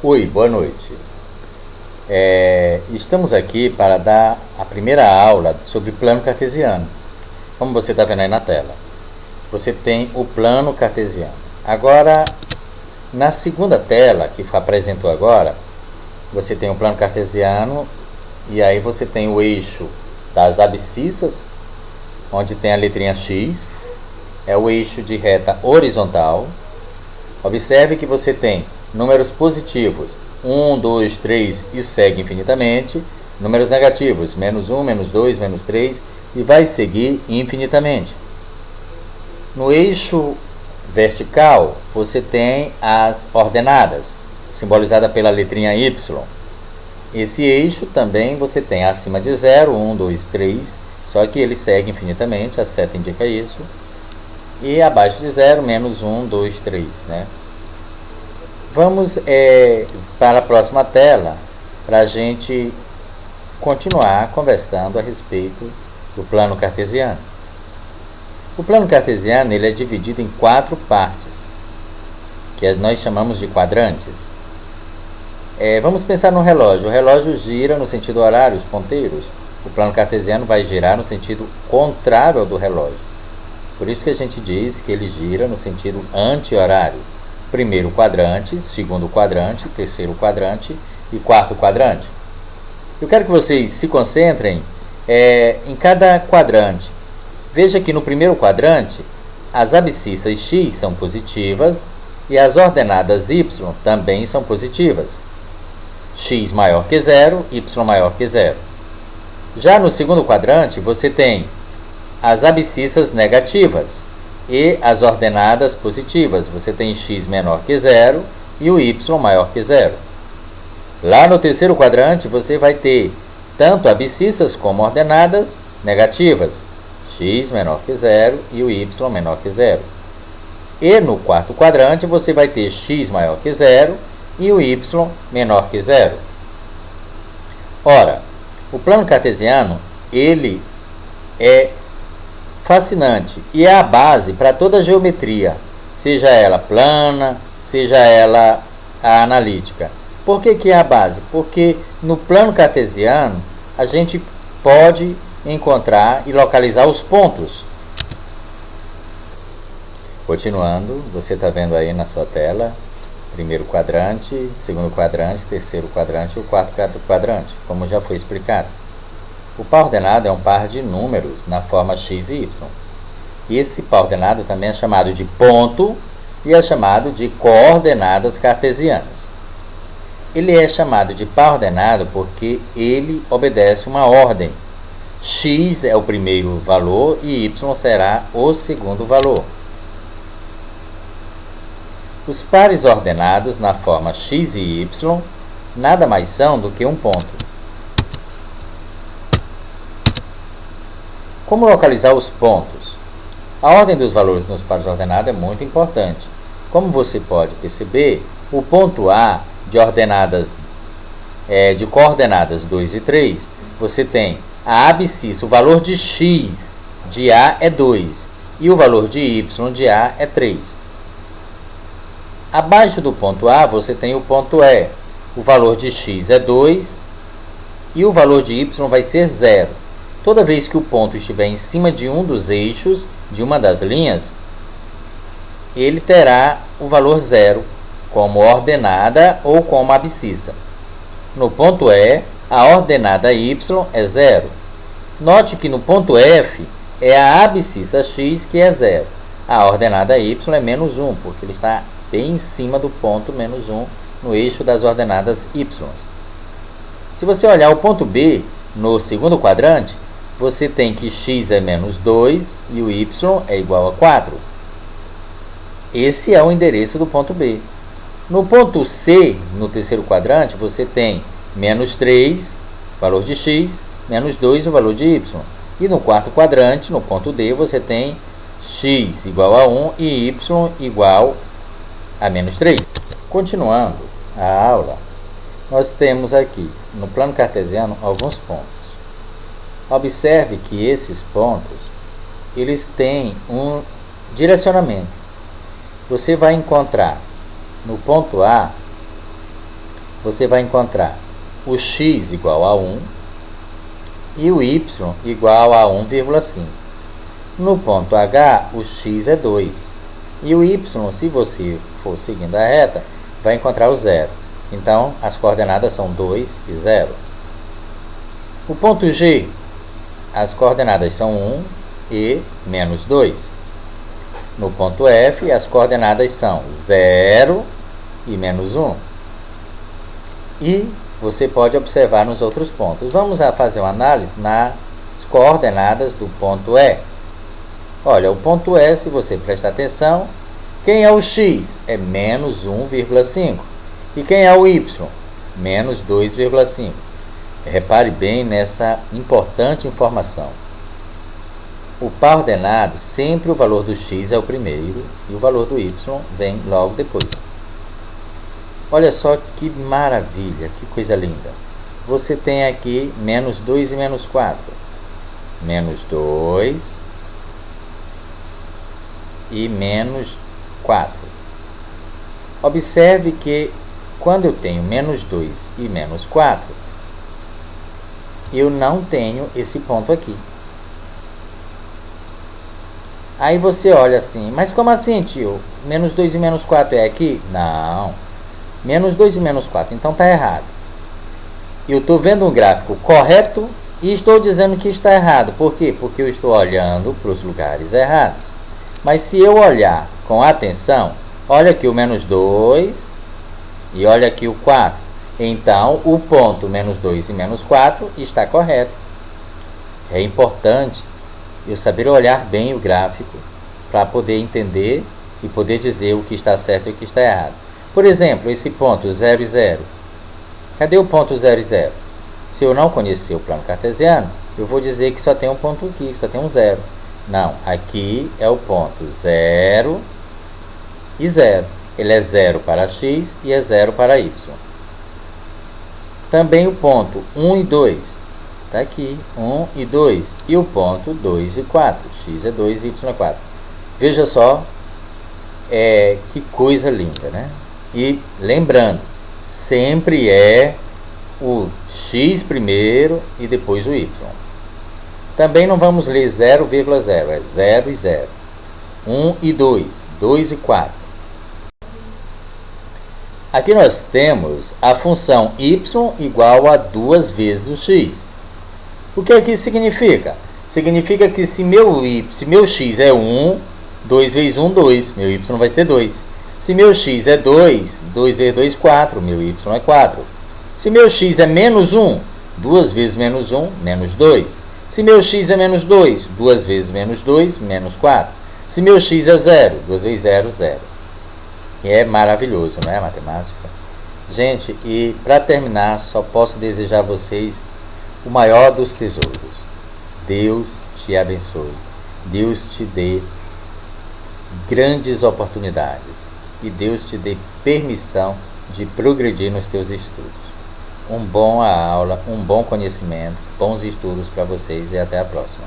Oi, boa noite. Estamos aqui para dar a primeira aula sobre plano cartesiano. Como você está vendo aí na tela, você tem o plano cartesiano. Agora, na segunda tela que apresentou agora, você tem o plano cartesiano e aí você tem o eixo das abscissas, onde tem a letrinha X, é o eixo de reta horizontal. Observe que você tem números positivos, 1, 2, 3 e segue infinitamente. Números negativos, menos 1, menos 2, menos 3 e vai seguir infinitamente. No eixo vertical, você tem as ordenadas, simbolizada pela letrinha Y. Esse eixo também você tem acima de 0, 1, 2, 3, só que ele segue infinitamente, a seta indica isso. E abaixo de 0, menos 1, 2, 3, né? Vamos para a próxima tela para a gente continuar conversando a respeito do plano cartesiano. O plano cartesiano ele é dividido em 4 partes, que nós chamamos de quadrantes. Vamos pensar no relógio. O relógio gira no sentido horário, os ponteiros. O plano cartesiano vai girar no sentido contrário ao do relógio. Por isso que a gente diz que ele gira no sentido anti-horário. Primeiro quadrante, segundo quadrante, terceiro quadrante e quarto quadrante. Eu quero que vocês se concentrem em cada quadrante. Veja que no primeiro quadrante, as abscissas x são positivas e as ordenadas y também são positivas. X maior que 0, y maior que 0. Já no segundo quadrante, você tem as abscissas negativas e as ordenadas positivas. Você tem x menor que 0 e o y maior que 0. Lá no terceiro quadrante, você vai ter tanto abscissas como ordenadas negativas. X menor que 0 e o y menor que 0. E no quarto quadrante, você vai ter x maior que 0 e o y menor que 0. Ora, o plano cartesiano, ele é fascinante e é a base para toda a geometria, seja ela plana, seja ela a analítica. Por que é a base? Porque no plano cartesiano a gente pode encontrar e localizar os pontos. Continuando, você está vendo aí na sua tela, primeiro quadrante, segundo quadrante, terceiro quadrante e o quarto quadrante, como já foi explicado. O par ordenado é um par de números na forma x e y. Esse par ordenado também é chamado de ponto e é chamado de coordenadas cartesianas. Ele é chamado de par ordenado porque ele obedece uma ordem. X é o primeiro valor e y será o segundo valor. Os pares ordenados na forma x e y nada mais são do que um ponto. Como localizar os pontos? A ordem dos valores nos pares ordenados é muito importante. Como você pode perceber, o ponto A de coordenadas 2 e 3, você tem a abscissa, o valor de x de A é 2 e o valor de y de A é 3. Abaixo do ponto A, você tem o ponto E. O valor de x é 2 e o valor de y vai ser 0. Toda vez que o ponto estiver em cima de um dos eixos, de uma das linhas, ele terá o valor 0, como ordenada ou como abscissa. No ponto E, a ordenada y é 0. Note que no ponto F é a abscissa x que é 0. A ordenada y é menos 1, porque ele está bem em cima do ponto menos 1 no eixo das ordenadas y. Se você olhar o ponto B no segundo quadrante, você tem que x é menos 2 e o y é igual a 4. Esse é o endereço do ponto B. No ponto C, no terceiro quadrante, você tem menos 3, valor de x, menos 2, o valor de y. E no quarto quadrante, no ponto D, você tem x igual a 1 e y igual a menos 3. Continuando a aula, nós temos aqui, no plano cartesiano, alguns pontos. Observe que esses pontos, eles têm um direcionamento. Você vai encontrar no ponto A você vai encontrar o x igual a 1 e o y igual a 1,5. No ponto H, o x é 2. E o y, se você for seguindo a reta, vai encontrar o 0. Então, as coordenadas são 2 e 0. O ponto G, as coordenadas são 1 e menos 2. No ponto F, as coordenadas são 0 e menos 1. E você pode observar nos outros pontos. Vamos fazer uma análise nas coordenadas do ponto E. Olha, o ponto E, se você prestar atenção, quem é o x? É menos 1,5. E quem é o y? Menos 2,5. Repare bem nessa importante informação. O par ordenado, sempre o valor do x é o primeiro e o valor do y vem logo depois. Olha só que maravilha, que coisa linda. Você tem aqui menos 2 e menos 4. Menos 2 e menos 4. Observe que quando eu tenho menos 2 e menos 4, eu não tenho esse ponto aqui. Aí você olha assim, mas como assim, tio? Menos 2 e menos 4 é aqui? Não. Menos 2 e menos 4, então está errado. Eu estou vendo um gráfico correto e estou dizendo que está errado. Por quê? Porque eu estou olhando para os lugares errados. Mas se eu olhar com atenção, olha aqui o menos 2 e olha aqui o 4. Então, o ponto menos 2 e menos 4 está correto. É importante eu saber olhar bem o gráfico para poder entender e poder dizer o que está certo e o que está errado. Por exemplo, esse ponto 0 e 0. Cadê o ponto 0 e 0? Se eu não conhecer o plano cartesiano, eu vou dizer que só tem um ponto aqui, que só tem um 0. Não, aqui é o ponto 0 e 0. Ele é 0 para x e é 0 para y. Também o ponto 1 e 2. Está aqui, 1 e 2. E o ponto 2 e 4. X é 2 e y é 4. Veja só, que coisa linda, né? E lembrando, sempre é o x primeiro e depois o y. Também não vamos ler 0,0, é 0 e 0. 1 e 2, 2 e 4. Aqui nós temos a função y igual a 2 vezes o x. O que isso significa? Significa que se meu x é 1, 2 vezes 1, 2. Meu y vai ser 2. Se meu x é 2, 2 vezes 2, 4. Meu y é 4. Se meu x é menos 1, 2 vezes menos 1, menos 2. Se meu x é menos 2, 2 vezes menos 2, menos 4. Se meu x é 0, 2 vezes 0, 0. E é maravilhoso, não é, matemática? Gente, e para terminar, só posso desejar a vocês o maior dos tesouros. Deus te abençoe. Deus te dê grandes oportunidades. E Deus te dê permissão de progredir nos teus estudos. Uma boa aula, um bom conhecimento, bons estudos para vocês e até a próxima.